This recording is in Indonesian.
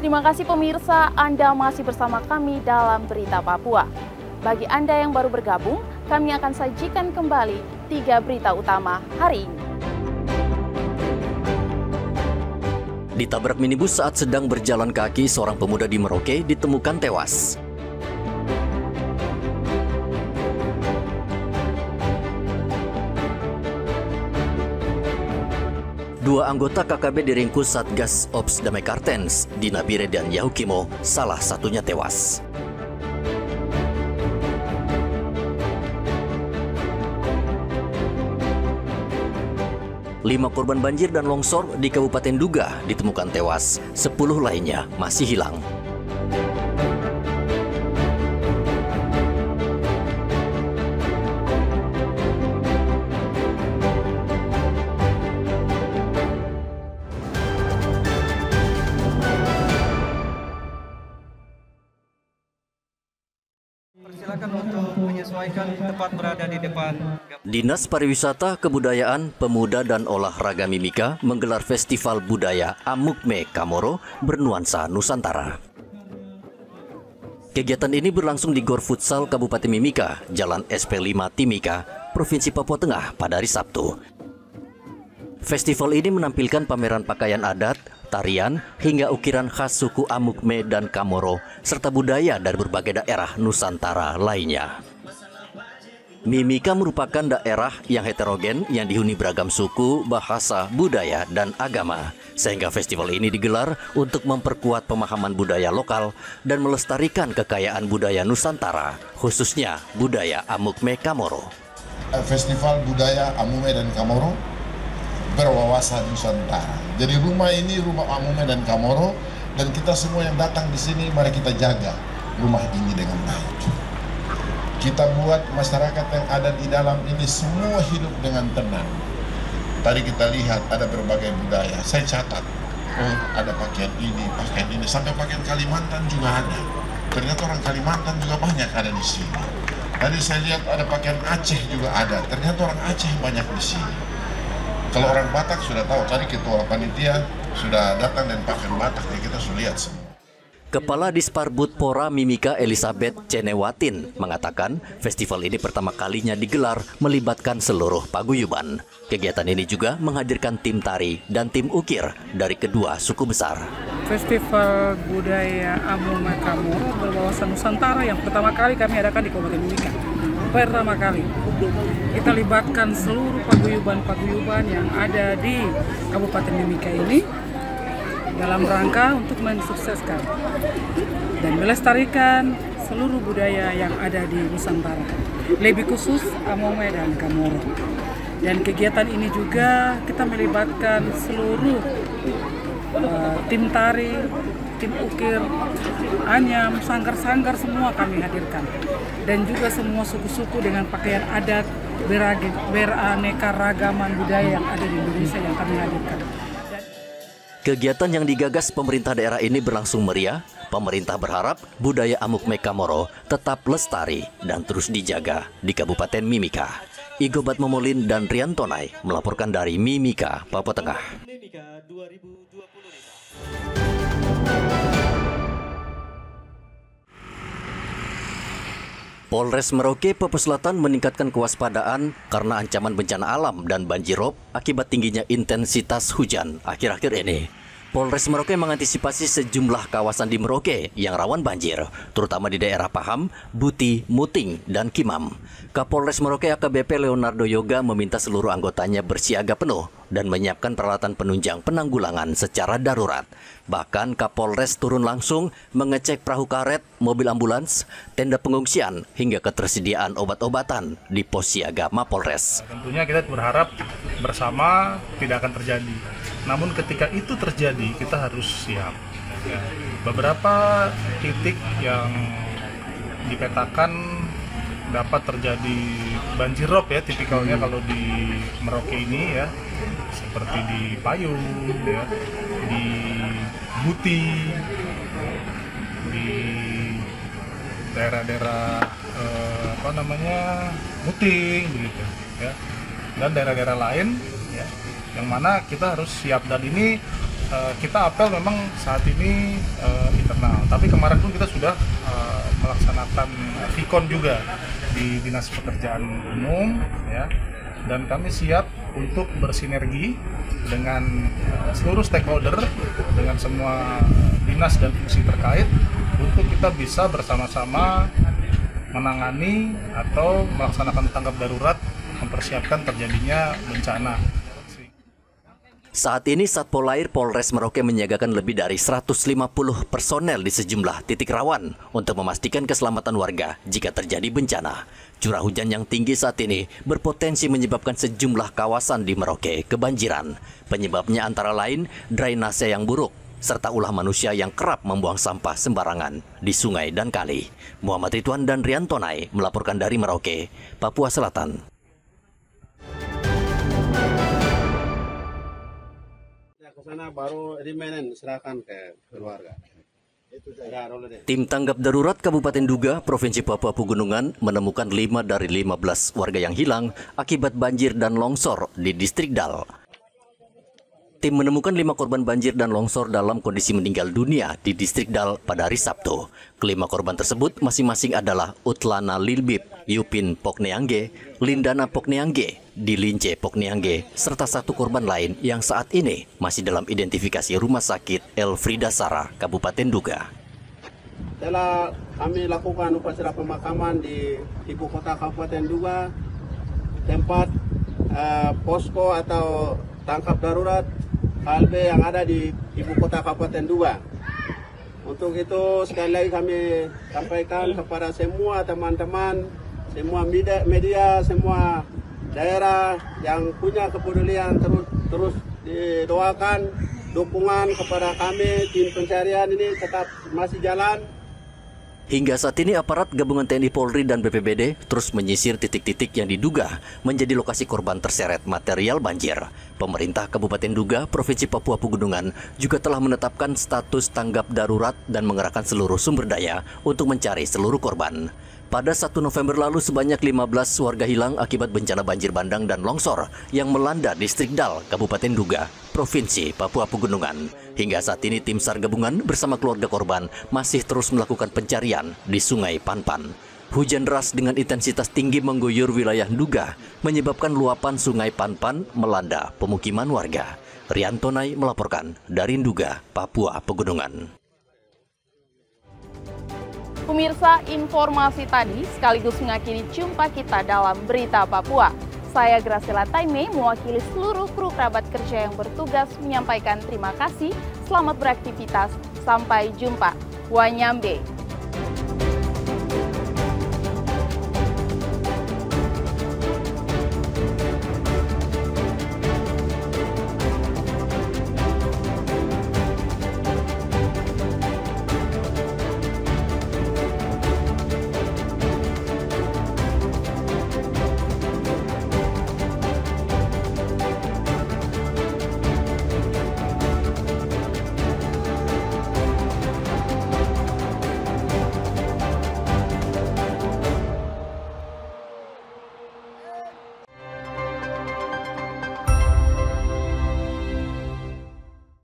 Terima kasih pemirsa, Anda masih bersama kami dalam Berita Papua. Bagi Anda yang baru bergabung, kami akan sajikan kembali 3 berita utama hari ini. Ditabrak minibus saat sedang berjalan kaki, seorang pemuda di Merauke ditemukan tewas. Dua anggota KKB diringkus Satgas Ops Damai Kartens, Dina Bire dan Yahukimo, salah satunya tewas. Lima korban banjir dan longsor di Kabupaten Duga ditemukan tewas, 10 lainnya masih hilang. Persilakan untuk menyesuaikan tempat berada di depan. Dinas Pariwisata, Kebudayaan, Pemuda dan Olahraga Mimika menggelar Festival Budaya Amukme Kamoro bernuansa Nusantara. Kegiatan ini berlangsung di Gor Futsal Kabupaten Mimika, Jalan SP5 Timika, Provinsi Papua Tengah pada hari Sabtu. Festival ini menampilkan pameran pakaian adat, tarian, hingga ukiran khas suku Amukme dan Kamoro, serta budaya dari berbagai daerah Nusantara lainnya. Mimika merupakan daerah yang heterogen yang dihuni beragam suku, bahasa, budaya, dan agama. Sehingga festival ini digelar untuk memperkuat pemahaman budaya lokal dan melestarikan kekayaan budaya Nusantara, khususnya budaya Amukme Kamoro. Festival Budaya Amukme dan Kamoro berwawasan Nusantara. Jadi rumah ini rumah Amukme dan Kamoro, dan kita semua yang datang di sini mari kita jaga rumah ini dengan baik. Kita buat masyarakat yang ada di dalam ini semua hidup dengan tenang. Tadi kita lihat ada berbagai budaya. Saya catat, oh ada pakaian ini, sampai pakaian Kalimantan juga ada. Ternyata orang Kalimantan juga banyak ada di sini. Tadi saya lihat ada pakaian Aceh juga ada. Ternyata orang Aceh banyak di sini. Kalau orang Batak sudah tahu, tadi ketua panitia sudah datang dan pakaian Batak, ya kita sudah lihat semua. Kepala Disparbud Pora Mimika Elizabeth Cenewatin mengatakan festival ini pertama kalinya digelar melibatkan seluruh paguyuban. Kegiatan ini juga menghadirkan tim tari dan tim ukir dari kedua suku besar. Festival Budaya Amukme Kamoro berwawasan Nusantara yang pertama kali kami adakan di Kabupaten Mimika. Pertama kali kita libatkan seluruh paguyuban-paguyuban yang ada di Kabupaten Mimika ini dalam rangka untuk mensukseskan dan melestarikan seluruh budaya yang ada di Nusantara, lebih khusus Amukme dan Kamoro. Dan kegiatan ini juga kita melibatkan seluruh tim tari, tim ukir, anyam, sanggar-sanggar semua kami hadirkan. Dan juga semua suku-suku dengan pakaian adat beraneka ragaman budaya yang ada di Indonesia yang kami hadirkan. Kegiatan yang digagas pemerintah daerah ini berlangsung meriah. Pemerintah berharap budaya Amukme Kamoro tetap lestari dan terus dijaga di Kabupaten Mimika. Igobat Momolin dan Rian Tonai melaporkan dari Mimika, Papua Tengah. Polres Merauke, Papua Selatan meningkatkan kewaspadaan karena ancaman bencana alam dan banjirop akibat tingginya intensitas hujan akhir-akhir ini. Polres Merauke mengantisipasi sejumlah kawasan di Merauke yang rawan banjir, terutama di daerah Paham, Buti, Muting, dan Kimam. Kapolres Merauke AKBP Leonardo Yoga meminta seluruh anggotanya bersiaga penuh dan menyiapkan peralatan penunjang penanggulangan secara darurat. Bahkan Kapolres turun langsung mengecek perahu karet, mobil ambulans, tenda pengungsian, hingga ketersediaan obat-obatan di pos siaga Mapolres. Tentunya kita berharap bersama tidak akan terjadi. Namun ketika itu terjadi, kita harus siap. Beberapa titik yang dipetakan dapat terjadi banjirop ya, tipikalnya kalau di Merauke ini ya, seperti di Payung, ya, di Buti, di daerah-daerah Muting begitu ya, dan daerah-daerah lain ya, yang mana kita harus siap. Dan ini kita apel memang saat ini internal, tapi kemarin pun kita sudah melaksanakan Vikon juga di Dinas Pekerjaan Umum, ya, dan kami siap untuk bersinergi dengan seluruh stakeholder, dengan semua dinas dan fungsi terkait untuk kita bisa bersama-sama menangani atau melaksanakan tanggap darurat mempersiapkan terjadinya bencana. Saat ini Satpol Air Polres Merauke menyiagakan lebih dari 150 personel di sejumlah titik rawan untuk memastikan keselamatan warga jika terjadi bencana. Curah hujan yang tinggi saat ini berpotensi menyebabkan sejumlah kawasan di Merauke kebanjiran. Penyebabnya antara lain drainase yang buruk, serta ulah manusia yang kerap membuang sampah sembarangan di sungai dan kali. Muhammad Ridwan dan Rian Tonai melaporkan dari Merauke, Papua Selatan. Sana baru remaining serahkan ke keluarga. Tim tanggap darurat Kabupaten Duga, Provinsi Papua Pegunungan menemukan 5 dari 15 warga yang hilang akibat banjir dan longsor di Distrik Dal. Tim menemukan 5 korban banjir dan longsor dalam kondisi meninggal dunia di Distrik Dal pada hari Sabtu. Kelima korban tersebut masing-masing adalah Utlana Lilbib, Yupin Pokneangge, Lindana Pokneangge, Dilince Pokneangge, serta 1 korban lain yang saat ini masih dalam identifikasi Rumah Sakit Elfrida Sara, Kabupaten Duga. Telah kami lakukan upacara pemakaman di ibu kota Kabupaten Duga, tempat posko atau tangkap darurat KLB yang ada di ibu kota Kabupaten Duga. Untuk itu sekali lagi kami sampaikan kepada semua teman-teman, semua media, semua daerah yang punya kepedulian terus didoakan dukungan kepada kami. Tim pencarian ini tetap masih jalan. Hingga saat ini aparat gabungan TNI Polri dan BPBD terus menyisir titik-titik yang diduga menjadi lokasi korban terseret material banjir. Pemerintah Kabupaten Duga, Provinsi Papua Pegunungan juga telah menetapkan status tanggap darurat dan mengerahkan seluruh sumber daya untuk mencari seluruh korban. Pada 1 November lalu sebanyak 15 warga hilang akibat bencana banjir bandang dan longsor yang melanda Distrik Dal, Kabupaten Duga, Provinsi Papua Pegunungan. Hingga saat ini tim SAR gabungan bersama keluarga korban masih terus melakukan pencarian di Sungai Panpan. Hujan deras dengan intensitas tinggi mengguyur wilayah Duga menyebabkan luapan Sungai Panpan melanda pemukiman warga. Rian Tonai melaporkan dari Duga, Papua Pegunungan. Pemirsa, informasi tadi sekaligus mengakhiri jumpa kita dalam Berita Papua. Saya Graciela Taime mewakili seluruh kru kerabat kerja yang bertugas menyampaikan terima kasih. Selamat beraktivitas. Sampai jumpa. Wanyambe.